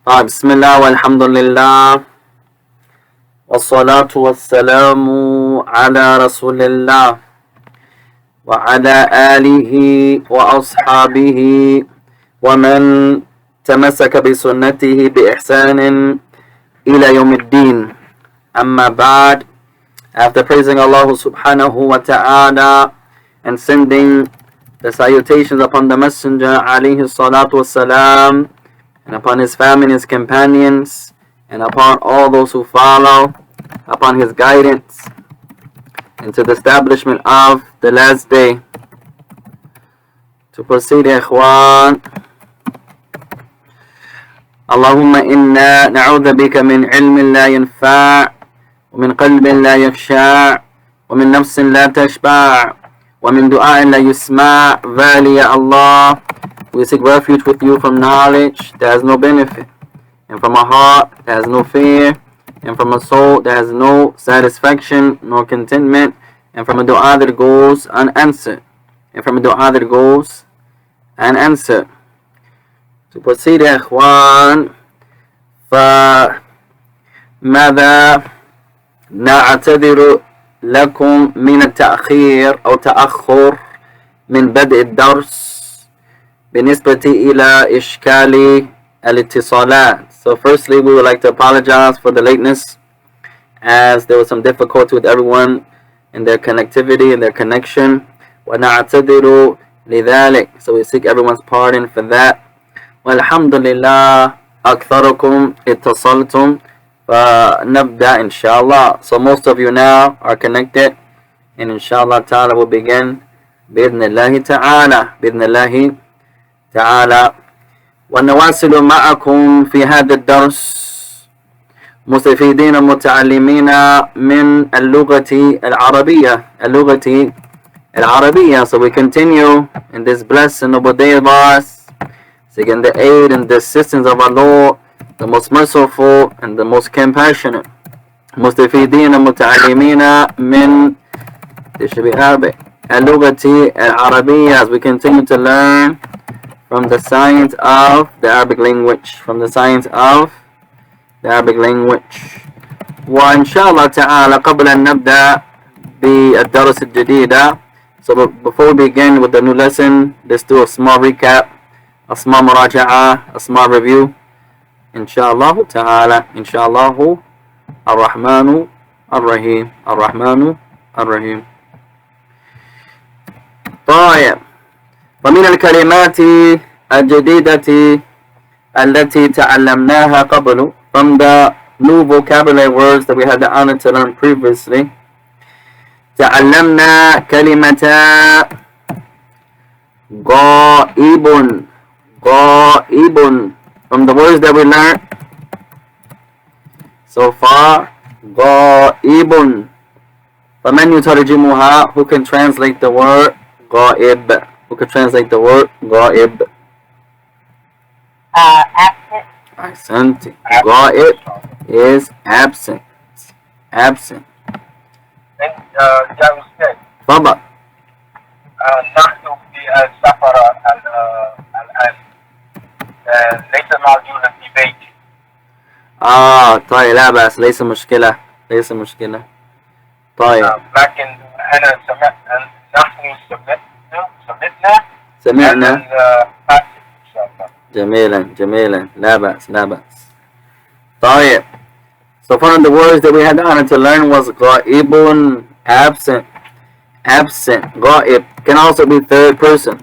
بسم الله والحمد لله والصلاة والسلام على رسول الله وعلى آله وأصحابه ومن تمسك بسنته بإحسان إلى يوم الدين. أما بعد, after praising Allah subhanahu wa ta'ala and sending the salutations upon the Messenger alayhi salatu wassalam, and upon his family and his companions, and upon all those who follow upon his guidance into the establishment of the last day. To proceed, ikhwan, Allahumma inna na'udhu bika min ilmin la yanfa' wa min qalbin la yakhsha' wa min nafsin la tashba' wa min du'a'in la yusma'. Verily, ya Allah, we seek refuge with you from knowledge that has no benefit, and from a heart that has no fear, and from a soul that has no satisfaction nor contentment, and from a dua that goes unanswered, and from a dua that goes unanswered. To proceed, ikhwan, فماذا نعتذر لكم من التأخير أو تأخر من بدء الدرس بالنسبة إلى إشكال الاتصالات. So firstly, we would like to apologize for the lateness, as there was some difficulty with everyone in their connectivity and their connection. وَنَعْتَذِرُ لِذَلِكَ. So we seek everyone's pardon for that. وَالْحَمْدُ لِلَّهِ أَكْثَرُكُمْ اتصلتم. فنبدأ inshallah. So most of you now are connected, and inshallah ta'ala will begin بإذن الله تعالى بإذن الله تعالى. ونواصل معكم في هذا الدرس مستفيدين متعلمين من اللغة العربية. So we continue in this blessed and noble day of ours, seeking the aid and the assistance of our Lord, the most merciful and the most compassionate. مستفيدين متعلمين من اللغة العربية, as we continue to learn from the science of the Arabic language, وإن شاء الله تعالى قبل أن نبدأ بالدرس الجديد. So before we begin with the new lesson, let's do a small recap, a small مراجعة, a small review. إن شاء الله تعالى. إن شاء الله الرحمن الرحيم. طيب. ومن الكلمات الجديدة التي تعلمناها قبل, from the new vocabulary words that we had the honor to learn previously, تعلمنا كلمة غائب. From the words that we learned so far, غائب. فمن يترجمها? Who can translate the word غائب? غائب. Absent. Ahsant. غائب is absent. جاوز كيف؟ تفضل. نحن في السفر الآن، ليس موجودا في بيتي. طيب، لا بأس، ليس مشكلة. طيب. لكن أنا نحن سمعنا إن شاء الله. جميلا. لا بأس. طيب. So one of the words that we had the honor to learn was غائب, absent. غائب can also be third person.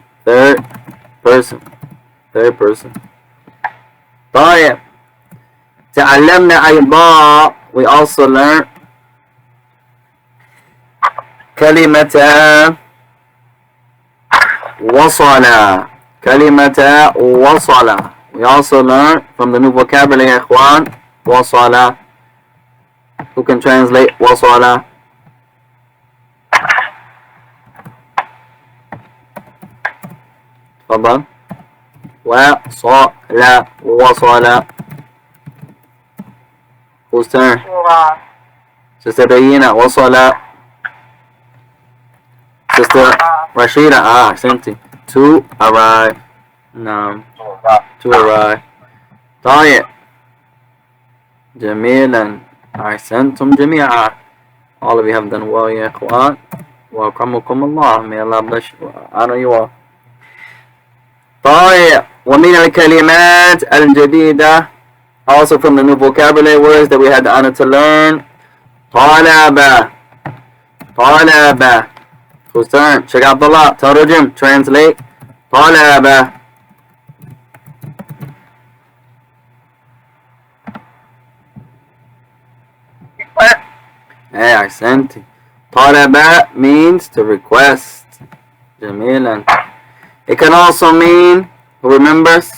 طيب. تعلمنا أيضا, we also learned كلمة وصل. We also learned from the new vocabulary, إخوان, وصل. Who can translate وصل? تفضل. وصل. Whose turn? Sister Bayina, وصل. Sister Rashida, أحسنتي. To arrive. نعم. To arrive. طيب. جميلا. أحسنتم جميعا. All of you have done well يا إخوان. وأكرمكم الله. May Allah bless you. honor you all. طيب. ومن الكلمات الجديدة, also from the new vocabulary words that we had the honor to learn, طالب. طالب. Whose turn? Check out the lot. ترجم. Translate. طالب. Hey, أحسنتي. طالب means to request. جميلا. It can also mean, who remembers?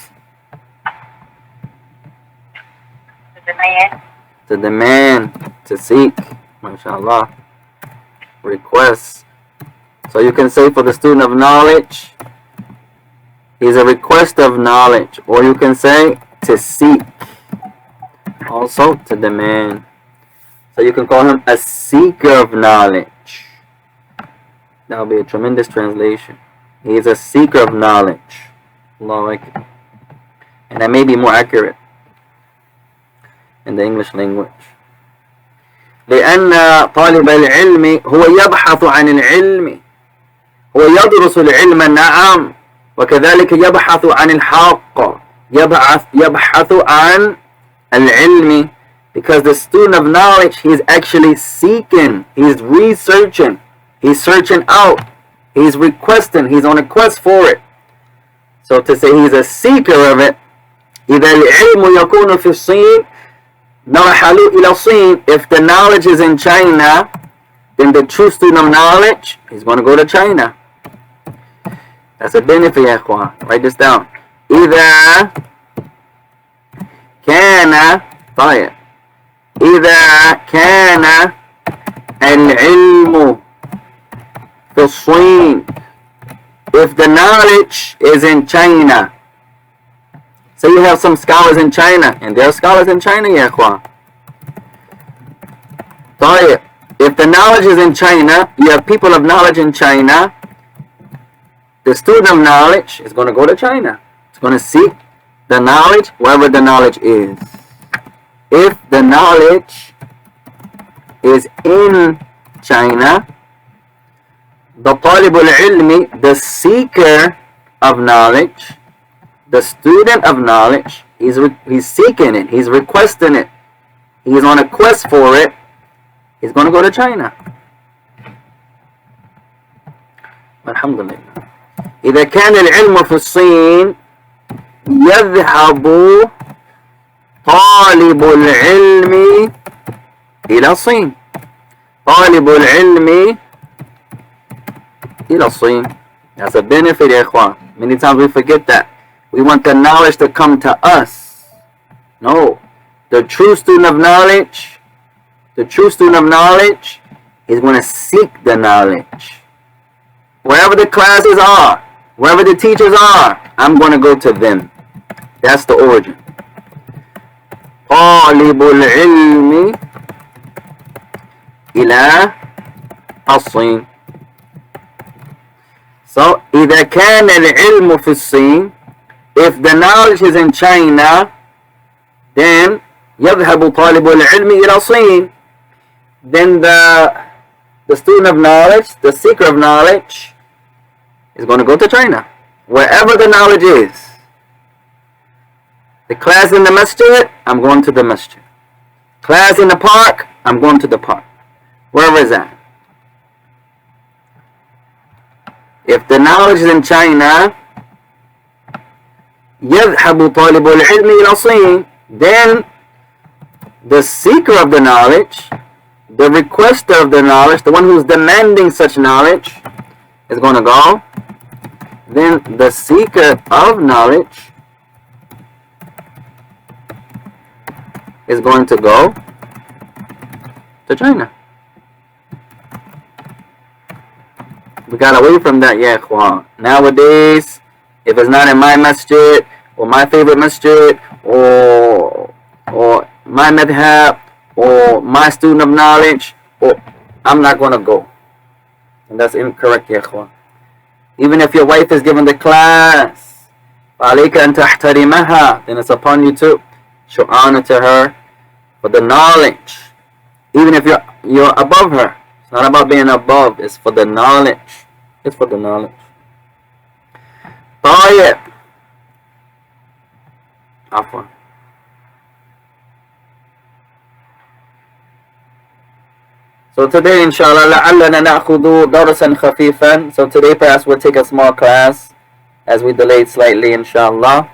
To demand, to seek. MashaAllah. Request. So you can say for the student of knowledge, he's a request of knowledge. Or you can say to seek. Also to demand. So you can call him a seeker of knowledge. That will be a tremendous translation. He is a seeker of knowledge. Allahu Akbar. And that may be more accurate in the English language. لأن طالب العلم هو يبحث عن العلم. هو يدرس العلم نعم. وكذلك يبحث عن الحق. يبحث عن العلم. Because the student of knowledge, he's actually seeking, he's researching, he's searching out, he's requesting, he's on a quest for it. So to say he's a seeker of it, إذا العلم يكون في الصين نرحل إلى الصين. If the knowledge is in China, then the true student of knowledge, he's going to go to China. That's a benefit يا إخوان. Write this down. إذا كان طيب. إذا كان العلم في الصين. If the knowledge is in China. Say you have some scholars in China, and there are scholars in China يا إخوان. طيب. If the knowledge is in China, you have people of knowledge in China, the student of knowledge is going to go to China. It's going to seek the knowledge wherever the knowledge is. If the knowledge is in China, the طالب العلم, the seeker of knowledge, the student of knowledge, he's seeking it, he's requesting it, he's on a quest for it, he's going to go to China. Alhamdulillah. إذا كان العلم في الصين يذهب طالب العلم إلى الصين. طالب العلم إلى الصين. That's a benefit يا إخوان. Many times we forget that. We want the knowledge to come to us. No. The true student of knowledge, is going to seek the knowledge. Wherever the classes are, wherever the teachers are, I'm going to go to them. That's the origin. طالب العلم إلى الصين. So إذا كان العلم في الصين, if the knowledge is in China, then يذهب طالب العلم إلى الصين. Then the student of knowledge, the seeker of knowledge, is going to go to China. Wherever the knowledge is. The class in the masjid, I'm going to the masjid. Class in the park, I'm going to the park. Wherever is that. If the knowledge is in China, يذهب طالب العلم إلى الصين. Then the seeker of the knowledge, the requester of the knowledge, the one who's demanding such knowledge, is going to go. Then the seeker of knowledge is going to go to China. We got away from that, yeah, ikhwan. Nowadays, if it's not in my masjid, or my favorite masjid, or my madhab, or my student of knowledge, or I'm not going to go. And that's incorrect, ya ikhwan. Even if your wife is given the class, فَعَلَيْكَ أَن تَحْتَرِمَهَا, then it's upon you to show honor to her, For the knowledge. Even if you're above her. It's not about being above. It's for the knowledge. It's for the knowledge. طيب. عفوا. So today, inshallah, لعلنا نأخذ درسا خفيفا. So today, perhaps we'll take a small class, as we delayed slightly, inshallah.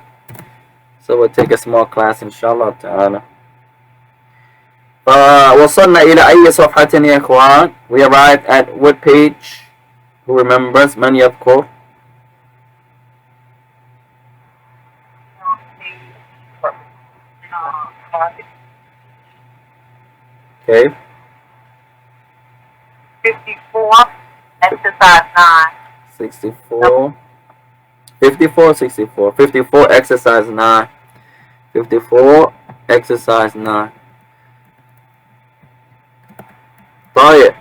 So we'll take a small class, inshallah ta'ala. فوصلنا إلى أي صفحة يا إخوان? We arrived at what page? Who remembers? من يذكر? Okay. 54, exercise 9. 64. 54, 64. 54, exercise 9. 54, exercise 9. طيب.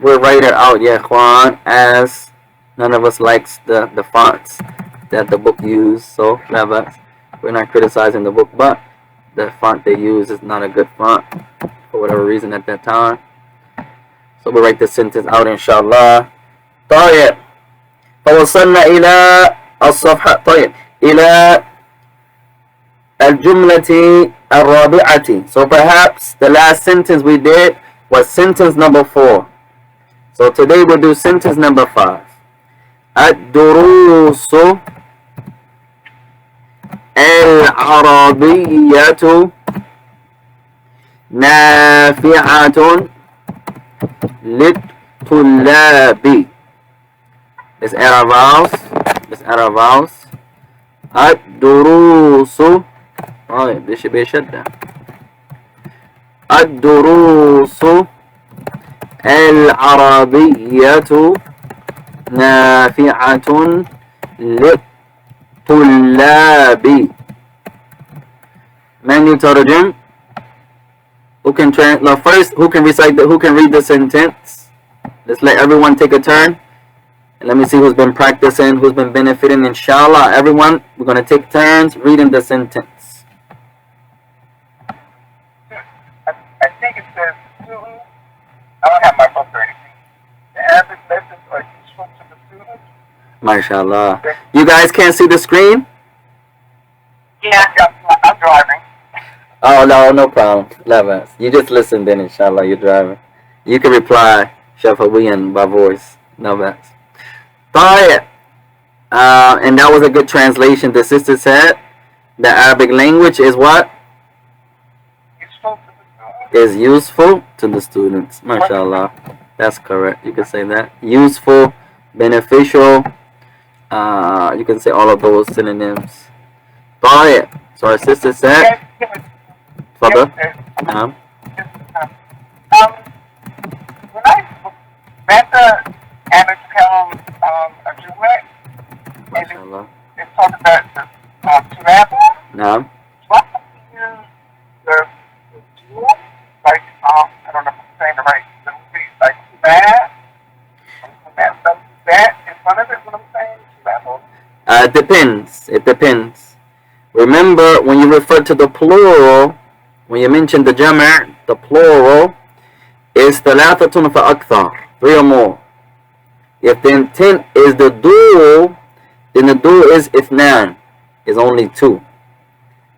We'll write it out, yeah, Juan, as none of us likes the fonts that the book used, so we're not criticizing the book, but the font they use is not a good font for whatever reason at that time. So we'll write the sentence out, inshallah. طيب. فوصلنا إلى الصفحة. طيب. إلى الجملة الرابعة. So perhaps the last sentence we did was sentence number 4. So today we'll do sentence number 5. الدروس العربية نافعة للطلاب. Let's add our vowels. Let's add our vowels. الدروس. طيب this should be a shadda. الدروس العربية نافعة للطلاب. من يترجم? Who can first? Who can recite? Who can read the sentence? Let's let everyone take a turn, and let me see who's been practicing, who's been benefiting. Inshallah, everyone, we're gonna take turns reading the sentence. I think it says students. I don't have my book or anything. The Arabic lessons are useful to the students. MashaAllah. You guys can't see the screen? Yeah. I'm driving. Oh, no problem. Levas. You just listen then, inshallah, you're driving. You can reply, Shafawiyan, by voice. No bad. طيب. And that was a good translation. The sister said the Arabic language is what? Is useful to the students. MashaAllah. That's correct. You can say that. Useful, beneficial. You can say all of those synonyms. طيب. So our sister said. Father? When I متى أنا أتكلم الجملة MashaAllah. it's talking about travel. نعم. What is the tool? Like I don't know if I'm saying the right. Like that in front of it. What I'm saying? It depends. It depends. Remember, when you refer to the plural, when you mention the jama', the plural is thalathatun fa'akthar, 3 or more. If the intent is the dual, then the dual is ithnan, is only 2.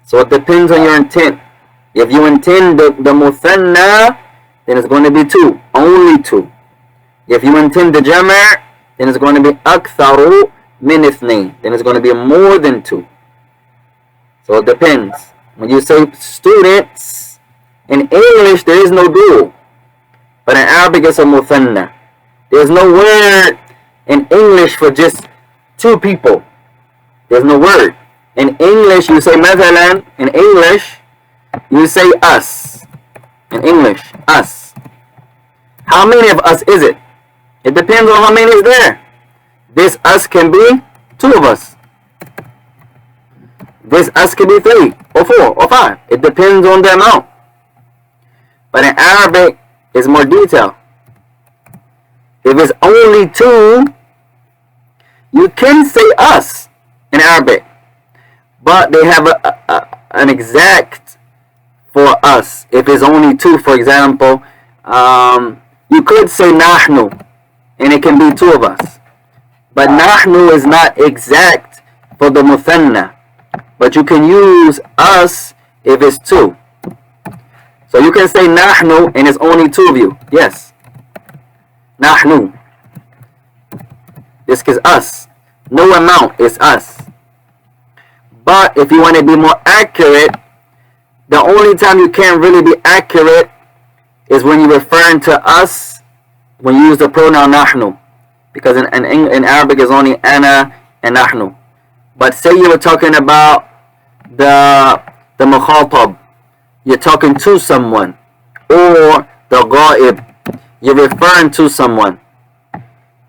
So it depends on your intent. If you intend the muthanna, then it's going to be 2, only 2. If you intend the jama', then it's going to be aktharu min ithnain, then it's going to be more than 2. So it depends. When you say students, in English there is no dual, but in Arabic it's a muthanna. There's no word in English for just 2 people. There's no word. In English you say mathalan, in English you say us. In English, us. How many of us is it? It depends on how many is there. This us can be 2 of us. This us can be 3 or 4 or 5. It depends on the amount. But in Arabic, it's more detailed. If it's only 2, you can say us in Arabic. but they have an exact for us. If it's only two, for example, you could say nahnu, and it can be two of us. But nahnu is not exact for the muthanna. But you can use us if it's two. So you can say nahnu and it's only two of you. Yes. Nahnu. This is us. No amount is us. But if you want to be more accurate, the only time you can't really be accurate is when you're referring to us when you use the pronoun nahnu. Because in Arabic it's only ana and nahnu. But say you were talking about the mukhatab, you're talking to someone, or the ghaib, you're referring to someone.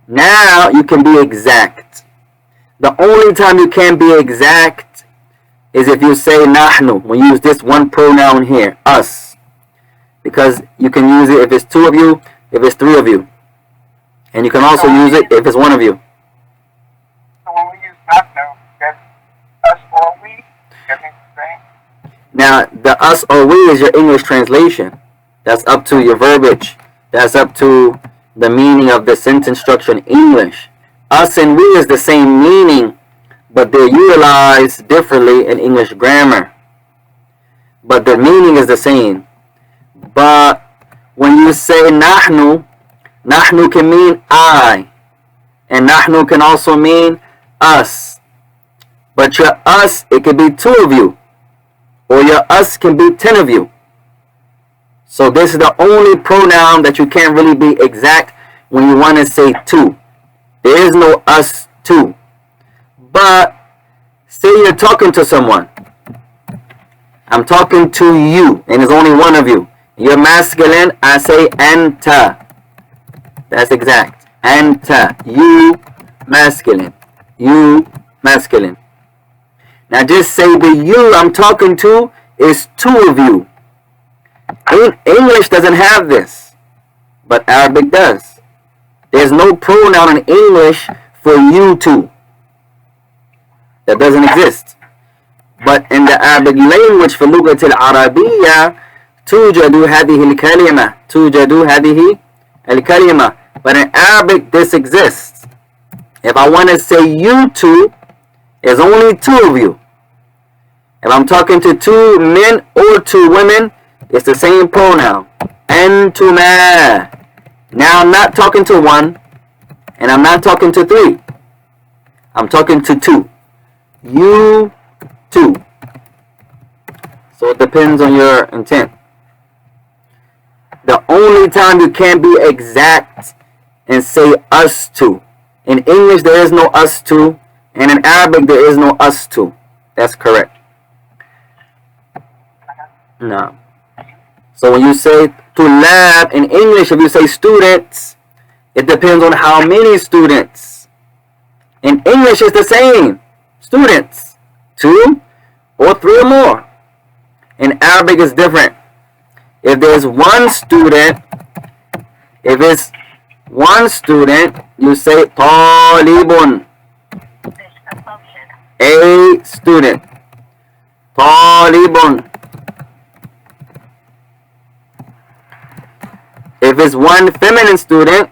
Now you can be exact. The only time you can't be exact is if you say nahnu, when you use this one pronoun here, us. Because you can use it if it's two of you, if it's three of you. And you can also use it if it's one of you. So when we use nahnu, that's us or we? That means the same? Now, the us or we is your English translation. That's up to your verbiage. That's up to the meaning of the sentence structure in English. Us and we is the same meaning, but they're utilized differently in English grammar. But the meaning is the same. But when you say nahnu, nahnu can mean I, and nahnu can also mean us. But your us, it could be two of you, or your us can be 10 of you. So this is the only pronoun that you can't really be exact when you want to say two. There is no us two. But say you're talking to someone. I'm talking to you, and there's only one of you. You're masculine, I say anta. That's exact. Anta. You masculine. You masculine. Now just say the you I'm talking to is two of you. English doesn't have this, but Arabic does. There's no pronoun in English for you two. That doesn't exist. But in the Arabic language, for لغة العربية, توجد هذه الكلمة. توجد هذه الكلمة. But in Arabic, this exists. If I want to say you two, there's only two of you. If I'm talking to two men or two women, it's the same pronoun. Antuma. Now I'm not talking to one, and I'm not talking to three. I'm talking to two. You two. So it depends on your intent. The only time you can't be exact and say us two. In English there is no us two, and in Arabic there is no us two. That's correct. No. So when you say tulab in English, if you say students, it depends on how many students. In English it's the same. Students. Two or three or more. In Arabic it's different. If there's one student, if it's one student, you say talibun. A student. Talibun. If it's one feminine student,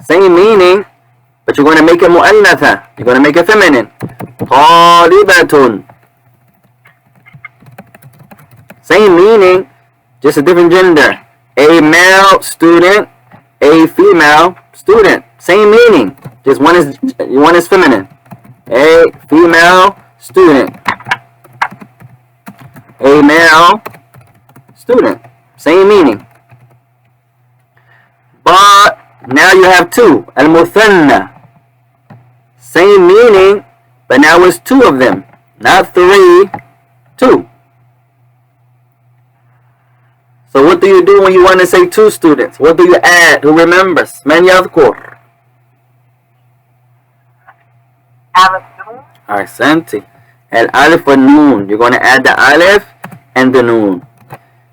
same meaning, but you're going to make it mu'annatha. You're going to make it feminine. Talibatun. Same meaning, just a different gender. A male student, a female student. Same meaning, just one is feminine. A female student. A male student. Same meaning. But now you have two. Al-muthanna. Same meaning, but now it's two of them. Not three, two. So what do you do when you want to say two students? What do you add? Who remembers? Man yadhkur. Ahsanti. Al-alif wa noon. You're going to add the alif and the noon.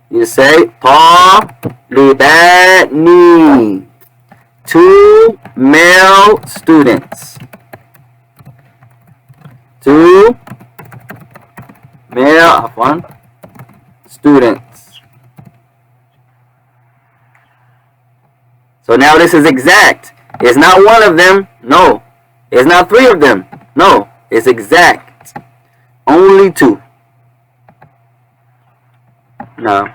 You say talibani. Two male students. 2 male students. So now this is exact. It's not one of them. No. It's not 3 of them. No. It's exact. Only 2. No.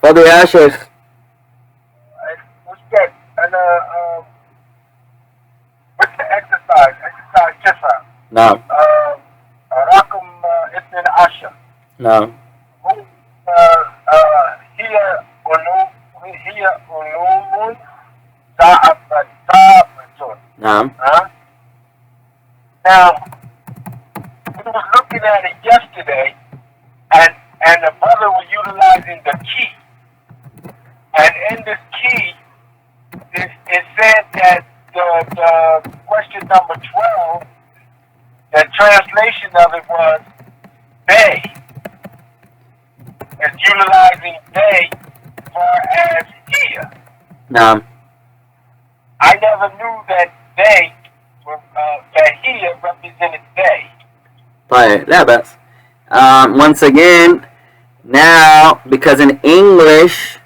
تفضل يا شيخ. what's the exercise? Exercise 9. نعم. رقم 12. نعم. هي علوم ثابتة. نعم. Now, we was looking at it yesterday, and the brother was utilizing the key. And in this key, it said that the question number 12, the translation of it was they. It's utilizing they for as here. نعم. I never knew that they, that here represented they. طيب لا بأس. Once again, now because in English,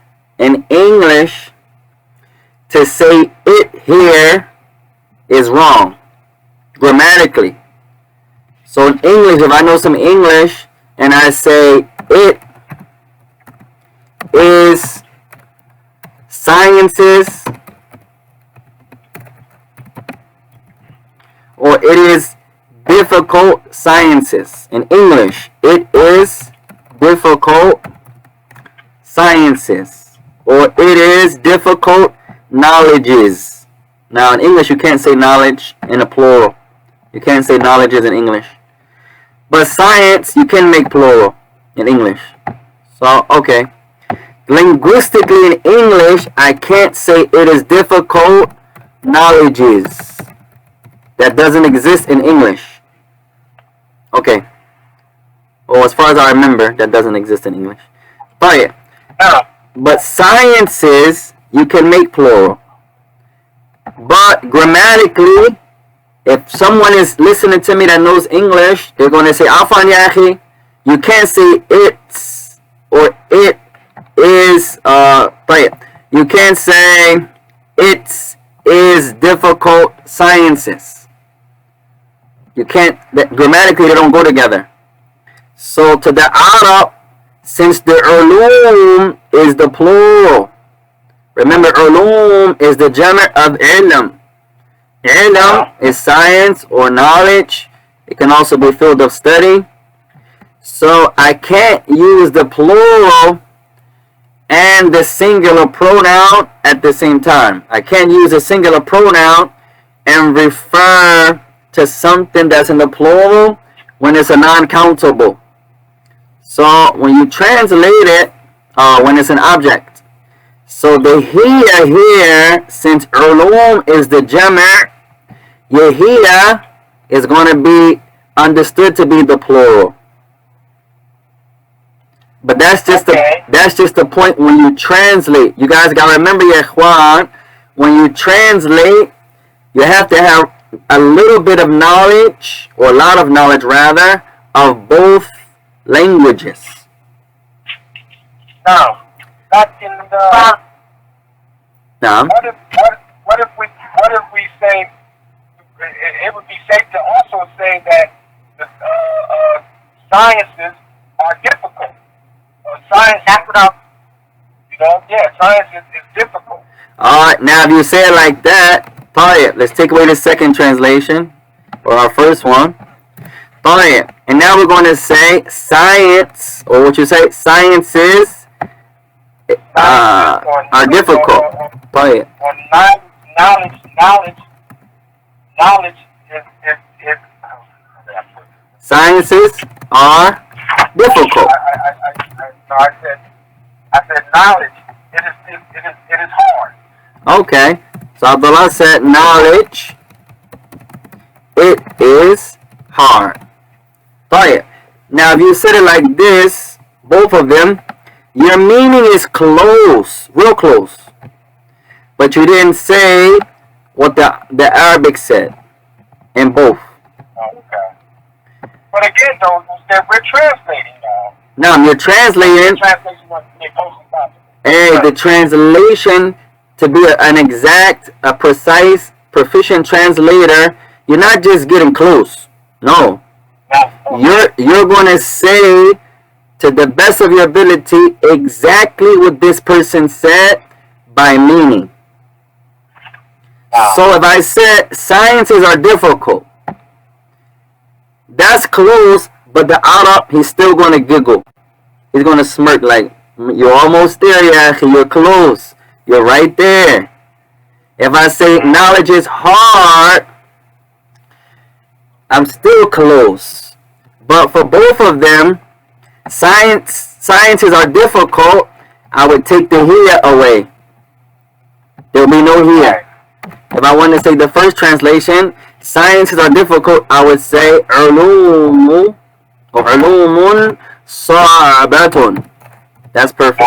to say it here is wrong grammatically. So in English, if I know some English and I say it is sciences or it is difficult sciences. In English, it is difficult sciences or it is difficult knowledges. Now in English you can't say knowledge in a plural. You can't say knowledges in English. But science you can make plural in English. So okay. Linguistically in English I can't say it is difficult knowledges. That doesn't exist in English. Okay. Well, as far as I remember, that doesn't exist in English. But sciences, you can make plural. But grammatically, if someone is listening to me that knows English, they're going to say, Afan ya akhi, you can't say it's or it is, you can't say it is difficult sciences. You can't, grammatically they don't go together. So to the Arab, since the ulum is the plural, remember ulum is the jama' of ilm. Ilm is science or knowledge. It can also be field of study. So I can't use the plural and the singular pronoun at the same time. I can't use a singular pronoun and refer to something that's in the plural when it's a non-countable. So when you translate it, when it's an object. So the here, since ulum is the jama', your here is going to be understood to be the plural. But that's just the point when you translate. You guys got to remember, ya ikhwan, when you translate, you have to have a little bit of knowledge, or a lot of knowledge rather, of both languages. Now, that's in the. Now, what if we say it would be safe to also say that the sciences are difficult. Science, science is difficult. Alright, now if you say it like that, let's take away the second translation, or our first one. And now we're going to say science, or what you say, sciences are difficult. Knowledge is sciences are difficult. I said knowledge. It is hard. Okay. So Abdullah said knowledge. It is hard. Now if you said it like this, both of them, your meaning is close, real close. But you didn't say what the Arabic said. in both. Okay. But again, though, we're translating now. Now you're translating. Translation must be closely possible. Hey, the translation to be an exact, a precise, proficient translator. You're not just getting close. No, you're going to say to the best of your ability exactly what this person said by meaning. So if I said sciences are difficult, that's close, but the Arab, he's still going to giggle. He's going to smirk like, you're almost there, Yahi, you're close. You're right there. If I say knowledge is hard, I'm still close. But for both of them, sciences are difficult, I would take the here away. There'll be no here. If I want to say the first translation, sciences are difficult, I would say علوم or علوم صعبة. That's perfect.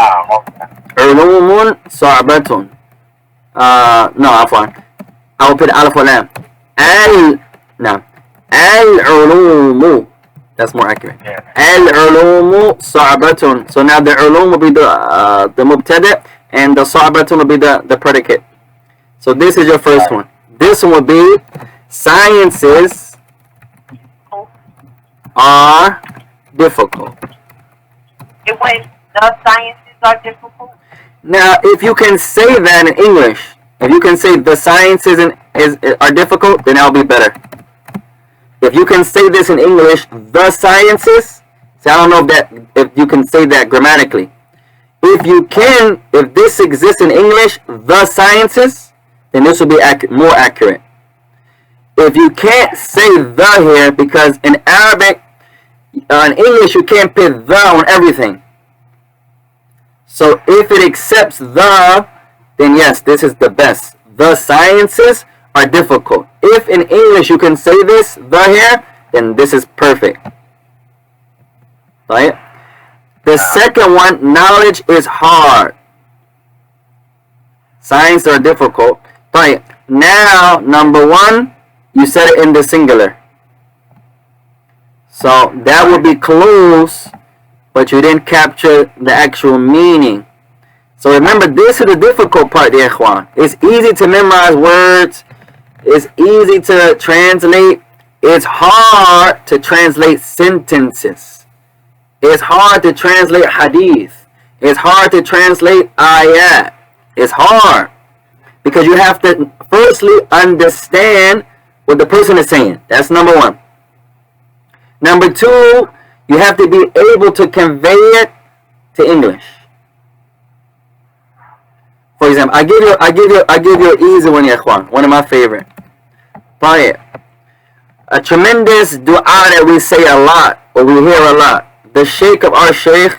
علوم صعبة. No, عفوا. I will put alif or lam. العلوم. That's more accurate. العلوم صعبة. So now the علوم will be the mubtada, and the صعبة will be the predicate. So this is your first one. This one will be sciences are difficult. When the sciences are difficult? Now, if you can say that in English, if you can say the sciences are difficult, then that'll be better. If you can say this in English, the sciences, so I don't know if you can say that grammatically. If you can, if this exists in English, the sciences, then this will be more accurate. If you can't say the here, because in Arabic, in English, you can't put the on everything. So if it accepts the, then yes, this is the best. The sciences are difficult. If in English you can say this, the here, then this is perfect. Right? The second one, knowledge is hard. Science are difficult. Right. Now, number one, you said it in the singular. So that would be close, but you didn't capture the actual meaning. So remember, this is the difficult part, dear ikhwan. It's easy to memorize words. It's easy to translate. It's hard to translate sentences. It's hard to translate hadith. It's hard to translate ayat. It's hard. Because you have to firstly understand what the person is saying. That's number one. Number two, you have to be able to convey it to English. For example, I give you an easy one, ya ikhwan. One of my favorite. Right. A tremendous dua that we say a lot, or we hear a lot. The sheikh of our sheikh,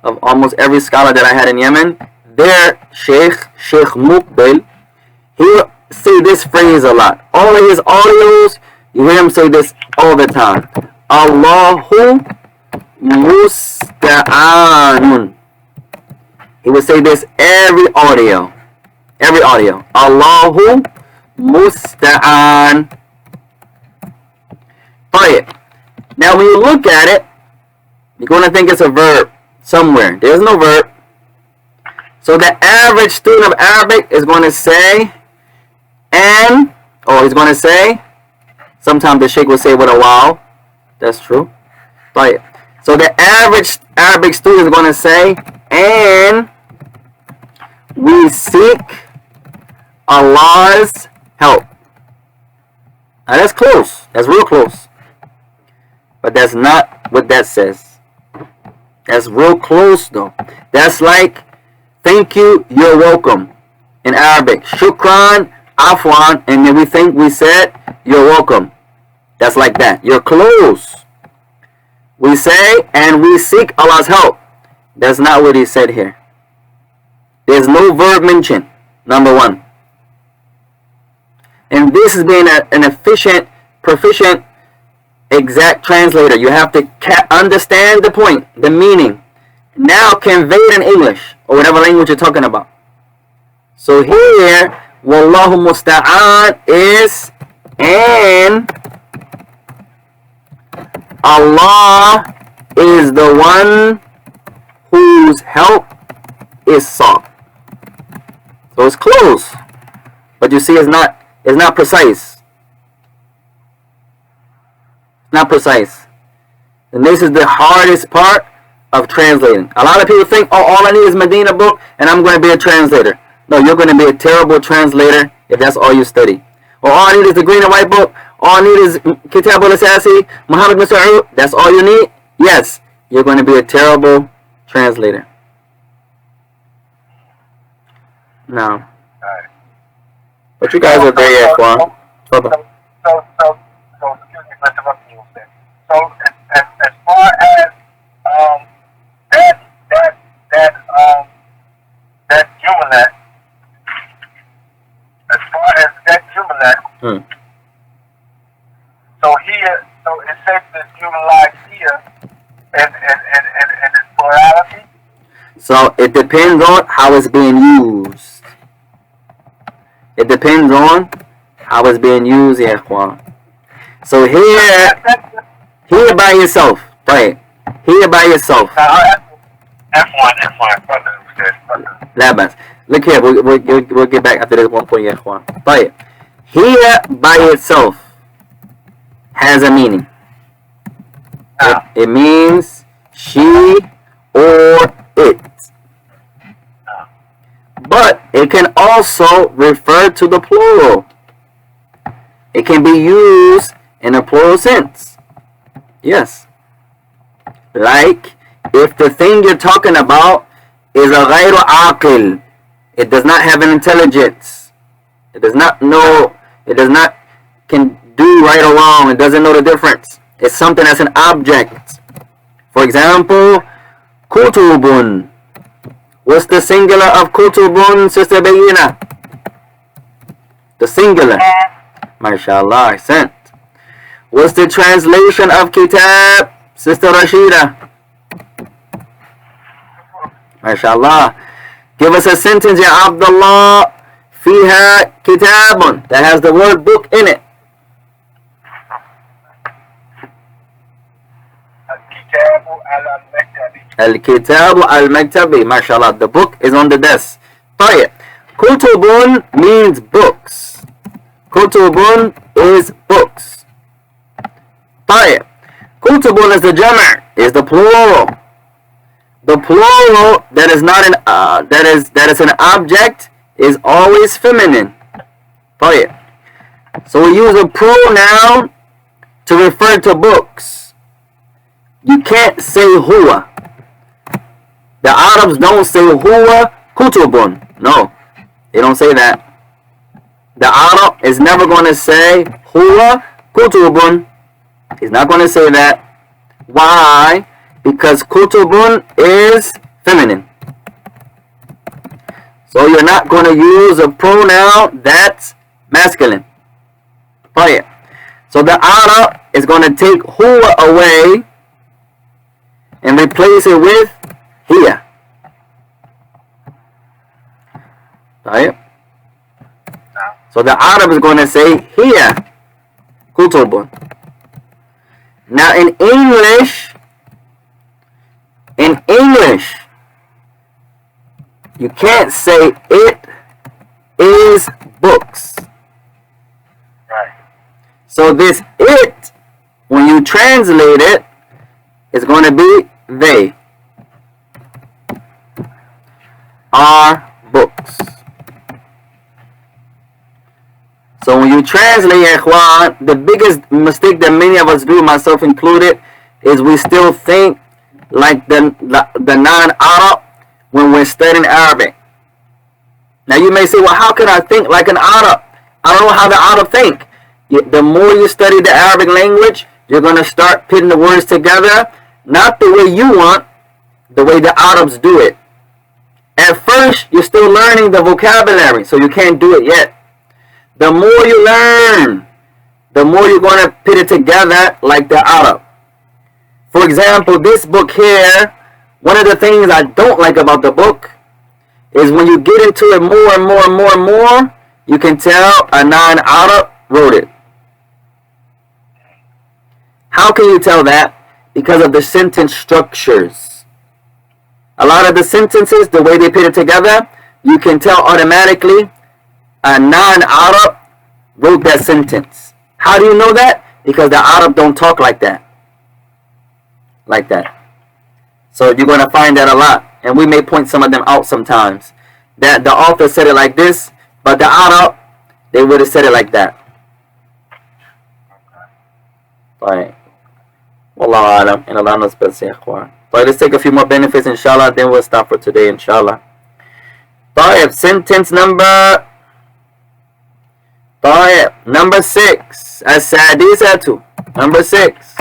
of almost every scholar that I had in Yemen, their Sheikh Muqbil, he will say this phrase a lot. All of his audios, you hear him say this all the time. Allahu musta'anun. He would say this every audio. Allahu musta'an. Right. Now when you look at it, you're going to think it's a verb somewhere. There's no verb. So the average student of Arabic is going to say and, or he's going to say, sometimes the sheikh will say with a wow. That's true. Right. So the average Arabic student is going to say, and we seek Allah's help. Now that's close. That's real close. But that's not what that says. That's real close though. That's like, thank you, you're welcome. In Arabic, shukran, afwan, and then we said, you're welcome. That's like that. You're close. We say, and we seek Allah's help. That's not what he said here. There's no verb mentioned, number one. And this is being an efficient, proficient, exact translator. You have to understand the point, the meaning. Now convey it in English, or whatever language you're talking about. So here, Wallahu musta'an is, and Allah is the one whose help is sought. So it's close, but you see, it's not precise. Not precise. And this is the hardest part of translating. A lot of people think, oh, all I need is Medina book and I'm going to be a translator. No, you're going to be a terrible translator if that's all you study. Or all I need is the green and white book. All I need is Kitab al-Asasi, Muhammad bin Saud. That's all you need? Yes, you're going to be a terrible translator. No. But you guys are there, yeah, Kwan. So, excuse me for interrupting you. So, as far as that jubilant, as far as that jubilant, so it says that jubilant here and its plurality. So it depends on how it's being used. It depends on how it's being used, yeah, Kwan. So here by yourself, right? Here by yourself. F1, brother. Labas. Look here, we'll get back after this one point, yeah, Kwan. Right. Here by itself has a meaning. It means she or it. But it can also refer to the plural. It can be used in a plural sense. Yes. Like if the thing you're talking about is a ghayru aqil, it does not have an intelligence. It does not know, can do right or wrong. It doesn't know the difference. It's something that's an object. For example, kutubun. What's the singular of kutubun, Sister Bayina? The singular. MashaAllah, sent. What's the translation of kitab, Sister Rashida? MashaAllah. Give us a sentence, Ya Abdullah. Fiha kitabun. That has the word book in it. Al-Kitabu al-Maktabi. MashaAllah. The book is on the desk. طيب. Kutubun means books. Kutubun is books. طيب. Kutubun is the jama', is the plural. The plural that is not an that is an object is always feminine. طيب. So we use a pronoun to refer to books. You can't say huwa. The Arabs don't say huwa kutubun. No, they don't say that. The Arab is never going to say huwa kutubun. He's not going to say that. Why? Because kutubun is feminine. So you're not going to use a pronoun that's masculine. طيب. So the Arab is going to take huwa away and replace it with hiya. Right? So the Arab is going to say hiya kutubun. Now in English, you can't say it is books. Right. So this it, when you translate it, is going to be they are books. So when you translate, ikhwan, the biggest mistake that many of us do, myself included, is we still think like the non-Arab when we're studying Arabic. Now you may say, well, how can I think like an Arab? I don't know how the Arab think. The more you study the Arabic language, you're going to start putting the words together, not the way you want, the way the Arabs do it. At first, you're still learning the vocabulary, so you can't do it yet. The more you learn, the more you're going to put it together like the Arab. For example, this book here, one of the things I don't like about the book is when you get into it more and more and more and more, you can tell a non-Arab wrote it. How can you tell that? because of the sentence structures. A lot of the sentences, the way they put it together, you can tell automatically a non-Arab wrote that sentence. How do you know that? Because the Arab don't talk like that. Like that. So you're going to find that a lot. And we may point some of them out sometimes. That the author said it like this, but the Arab, they would have said it like that. Right. Wallahu alam. And Allah knows best, ikhwan. But let's take a few more benefits, inshallah. Then we'll stop for today, inshallah. طيب, sentence number 6. As-sadisatu. Number 6.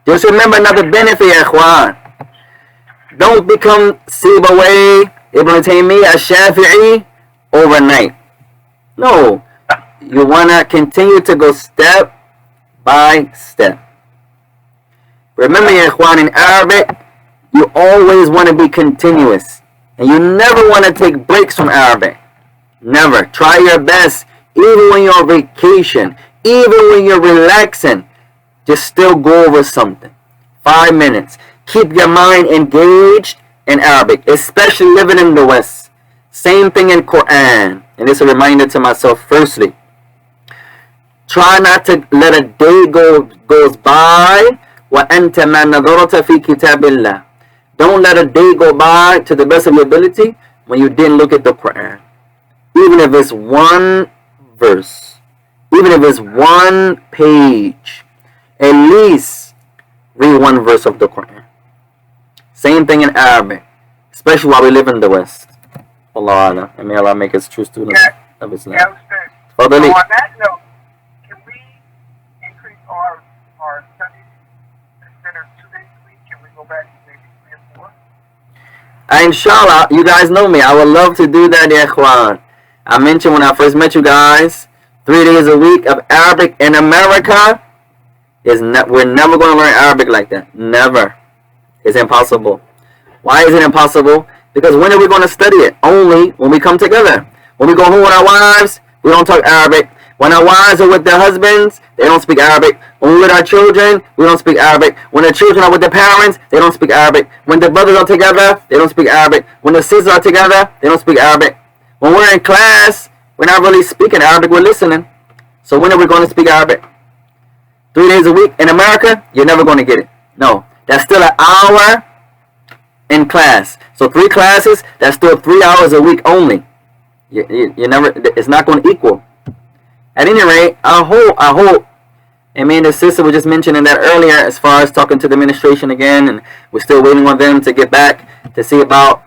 Just remember another benefit, ikhwan. Don't become Sibawayh, Ibn Taymiyyah, Shafi'i overnight. No. You want to continue to go step by step. Remember, ikhwan, in Arabic, you always want to be continuous. And you never want to take breaks from Arabic. Never. Try your best. Even when you're on vacation. Even when you're relaxing. Just still go over something. 5 minutes. Keep your mind engaged in Arabic. Especially living in the West. Same thing in Quran. And it's a reminder to myself firstly. Try not to let a day goes by. وَأَنْتَ مَا نَظَرَتَ فِي كِتَابِ اللَّهِ. Don't let a day go by to the best of your ability when you didn't look at the Quran. Even if it's one verse. Even if it's one page. At least read one verse of the Quran. Same thing in Arabic. Especially while we live in the West. Allah. And may Allah make us true students of Islam. So on that note, can we increase our studies instead of 2 days a week? Can we go back to maybe 3 or 4? Inshallah, you guys know me. I would love to do that, ikhwan. I mentioned when I first met you guys, 3 days a week of Arabic in America we're never going to learn Arabic like that. Never. It's impossible. Why is it impossible? Because when are we going to study it? Only when we come together. When we go home with our wives, we don't talk Arabic. When our wives are with their husbands, they don't speak Arabic. When we're with our children, we don't speak Arabic. When the children are with their parents, they don't speak Arabic. When the brothers are together, they don't speak Arabic. When the sisters are together, they don't speak Arabic. When we're in class, we're not really speaking Arabic, we're listening. So when are we going to speak Arabic? 3 days a week in America, you're never going to get it. No, that's still an hour in class. So 3 classes, that's still 3 hours a week only. You never. It's not going to equal. At any rate, I hope. I mean, the sister was just mentioning that earlier as far as talking to the administration again, and we're still waiting on them to get back to see about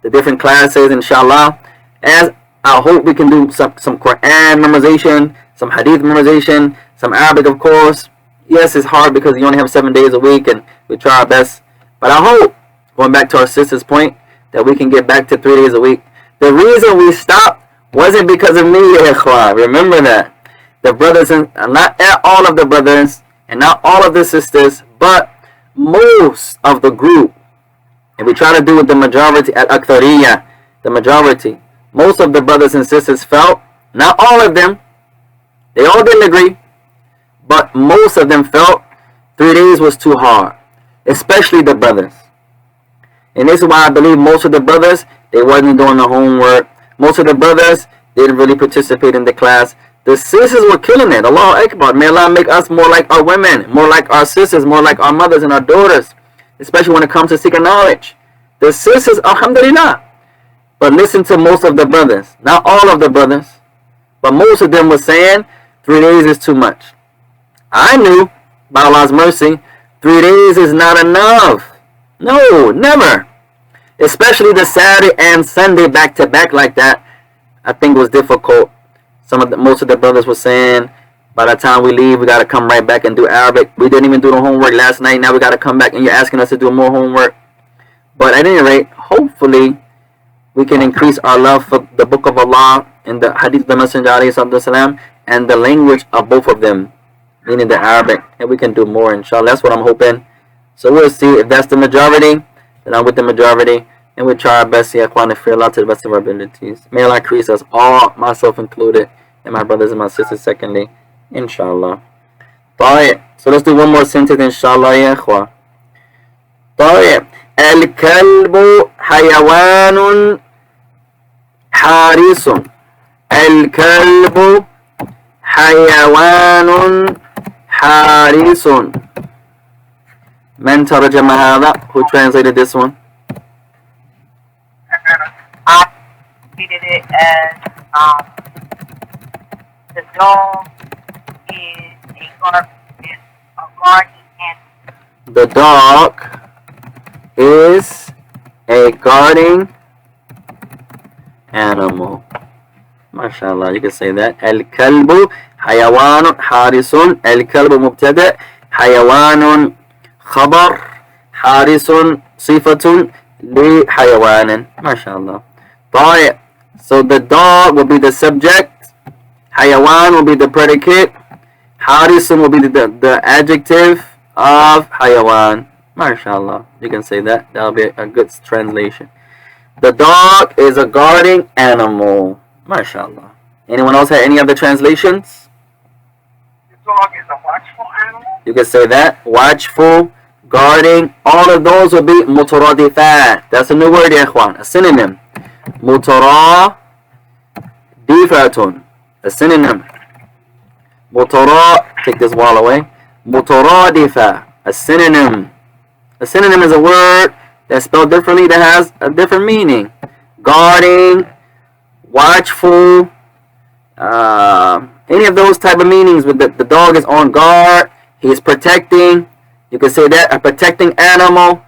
the different classes, inshallah. As I hope we can do some Quran memorization, some Hadith memorization, some Arabic, of course. Yes, it's hard because you only have 7 days a week, and we try our best. But I hope, going back to our sister's point, that we can get back to 3 days a week. The reason we stopped wasn't because of me, ikhwan. Remember that. The brothers, and not all of the brothers, and not all of the sisters, but most of the group. And we try to do with the majority at Akthariyah, the majority. Most of the brothers and sisters felt, not all of them, they all didn't agree, but most of them felt 3 days was too hard, especially the brothers. And this is why I believe most of the brothers, they wasn't doing the homework. Most of the brothers didn't really participate in the class. The sisters were killing it. Allahu Akbar. May Allah make us more like our women, more like our sisters, more like our mothers and our daughters, especially when it comes to seeking knowledge. The sisters, alhamdulillah. But listen to most of the brothers. Not all of the brothers, but most of them were saying 3 days is too much. I knew, by Allah's mercy, 3 days is not enough. No, never. Especially the Saturday and Sunday back to back like that, I think was difficult. Most of the brothers were saying, by the time we leave, we got to come right back and do Arabic. We didn't even do the homework last night. Now we got to come back and you're asking us to do more homework. But at any rate, hopefully, we can increase our love for the Book of Allah and the Hadith of the Messenger ﷺ and the language of both of them, meaning the Arabic. And we can do more, inshallah. That's what I'm hoping. So we'll see. If that's the majority, then I'm with the majority. And we'll try our best, ya ikhwan, to fear Allah to the best of our abilities. May Allah increase us all, myself included, and my brothers and my sisters secondly, inshallah. طيب. So let's do one more sentence inshallah يا إخوة. طيب. الكلب حيوان حارس. الكلب حيوان حارس. من ترجم هذا? Who translated this one? I treated it as the dog is a guardian animal. The dog is a guarding animal. MashaAllah, you can say that. الكلب حيوان حارس. الكلب مبتدأ، حيوان خبر، حارس صفة لحيوان. MashaAllah. طيب. So the dog will be the subject, حيوان will be the predicate, حارس will be the adjective of حيوان. MashaAllah. You can say that. That'll be a good translation. The dog is a guarding animal. MashaAllah. Anyone else have any other translations? The dog is a watchful animal. You can say that. Watchful, guarding. All of those will be mutaradifat. That's a new word, ya ikhwan. A synonym. Mutaradifatun. A synonym. Take this wall away. Mutaradifa. A synonym. A synonym is a word that's spelled differently that has a different meaning. Guarding, watchful, any of those type of meanings. With the dog is on guard, he's protecting. You can say that, a protecting animal.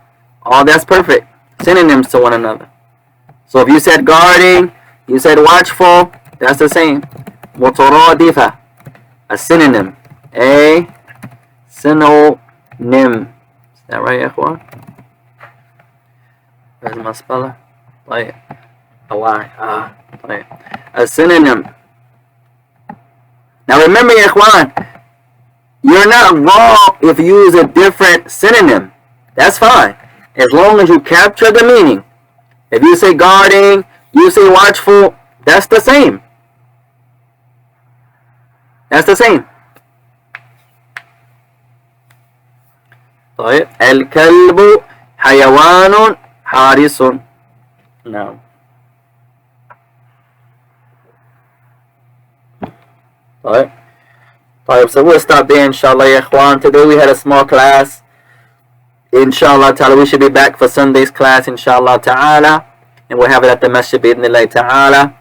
All that's perfect. Synonyms to one another. So if you said guarding, you said watchful, that's the same. Mutaradifa, a synonym. A synonym. Is that right, ikhwan? Where's my speller? طيب. طيب. A synonym. Now remember, ya ikhwan, you're not wrong if you use a different synonym. That's fine, as long as you capture the meaning. If you say guarding, you say watchful, that's the same. That's the same. طيب. الكلب حيوان حارس. No. طيب. So we'll stop there inshallah ya ikhwan. Today we had a small class. Inshallah ta'ala, we should be back for Sunday's class inshallah ta'ala. And we'll have it at the masjid bi'idhnillah ta'ala.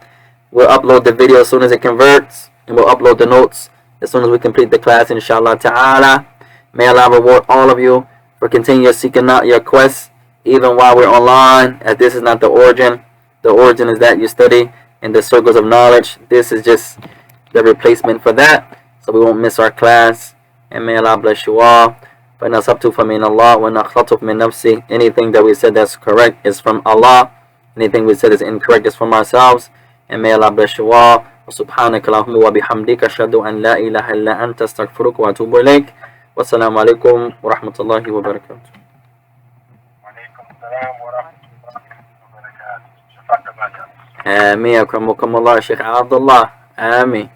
We'll upload the video as soon as it converts. And we'll upload the notes as soon as we complete the class inshallah ta'ala. May Allah reward all of you for continuing seeking out your quest even while we're online, as this is not the origin. The origin is that you study in the circles of knowledge. This is just the replacement for that, so we won't miss our class. And may Allah bless you all. فَنَصَبْتُ فَمِنَ اللَّهِ وَنَخْلَطُ مِنْ نَفْسِي. Anything that we said that's correct is from Allah. Anything we said is incorrect is from ourselves. And may Allah bless you all. وَسُبْحَانَكَ اللَّهُمَّ وَبِحَمْدِكَ أَشْهَدُ أَنْ لَا إِلَهَ إِلَّا أَنْتَ أَسْتَغْفِرُكَ وَأَتُوبُ إِلَيْكَ. وَالسَّلَامُ عَلَيْكُمْ وَرَحْمَةُ اللَّهِ وَبَرَكَاتُهُ. آمين. أكرمكم الله شيخ عبد الله. آمين.